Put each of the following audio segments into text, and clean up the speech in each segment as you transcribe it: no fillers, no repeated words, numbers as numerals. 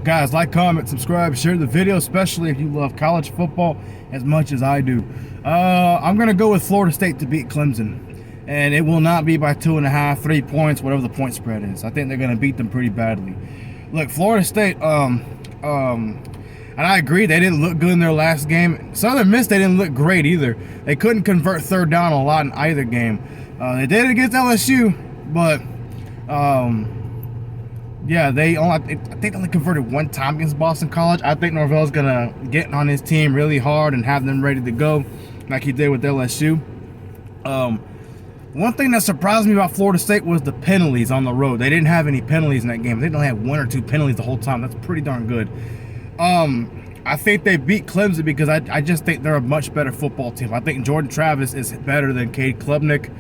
Guys, like, comment, subscribe, share the video, especially if you love college football as much as I do. I'm going to go with Florida State to beat Clemson. And it will not be by 2.5, 3 points, whatever the point spread is. I think they're going to beat them pretty badly. Look, Florida State, and I agree, they didn't look good in their last game. Southern Miss, they didn't look great either. They couldn't convert third down a lot in either game. They did it against LSU, but yeah, I think they only converted one time against Boston College. I think Norvell's gonna get on his team really hard and have them ready to go, like he did with LSU. One thing that surprised me about Florida State was the penalties on the road. They didn't have any penalties in that game. They only had 1 or 2 penalties the whole time. That's pretty darn good. I think they beat Clemson because I just think they're a much better football team. I think Jordan Travis is better than Cade Klubnik.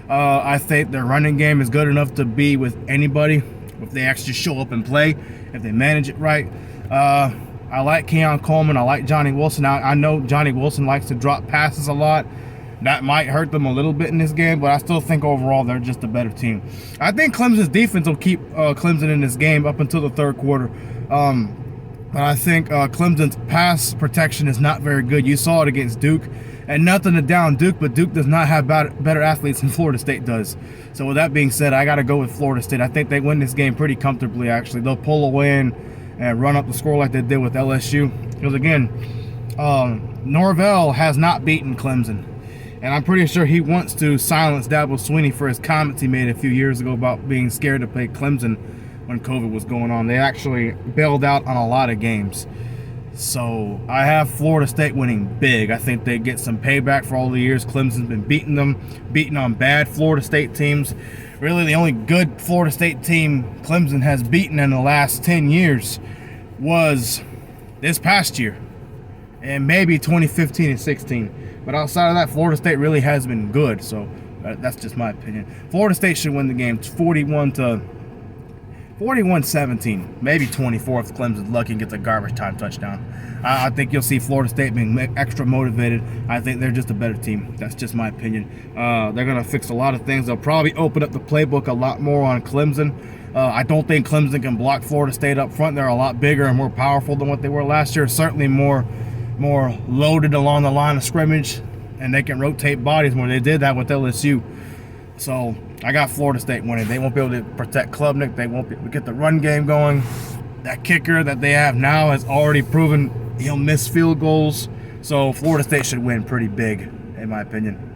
I think their running game is good enough to be with anybody if they actually show up and play, if they manage it right. I like Keon Coleman. I like Johnny Wilson. I know Johnny Wilson likes to drop passes a lot. That might hurt them a little bit in this game, but I still think overall they're just a better team. I think Clemson's defense will keep Clemson in this game up until the third quarter. But I think Clemson's pass protection is not very good. You saw it against Duke. And nothing to down Duke, but Duke does not have better athletes than Florida State does. So with that being said, I got to go with Florida State. I think they win this game pretty comfortably, actually. They'll pull away and run up the score like they did with LSU. Because, again, Norvell has not beaten Clemson. And I'm pretty sure he wants to silence Dabo Swinney for his comments he made a few years ago about being scared to play Clemson when COVID was going on. They actually bailed out on a lot of games. So I have Florida State winning big. I think they get some payback for all the years Clemson's been beating them, beating on bad Florida State teams. Really, the only good Florida State team Clemson has beaten in the last 10 years was this past year, and maybe 2015 and 16. But outside of that, Florida State really has been good. So that's just my opinion. Florida State should win the game 41-17, maybe 24 if Clemson's lucky and gets a garbage time touchdown. I think you'll see Florida State being extra motivated. I think they're just a better team. That's just my opinion. They're going to fix a lot of things. They'll probably open up the playbook a lot more on Clemson. I don't think Clemson can block Florida State up front. They're a lot bigger and more powerful than what they were last year. Certainly more loaded along the line of scrimmage, and they can rotate bodies more. They did that with LSU. So I got Florida State winning. They won't be able to protect Klubnik. They won't be able to get the run game going. That kicker that they have now has already proven he'll miss field goals. So Florida State should win pretty big, in my opinion.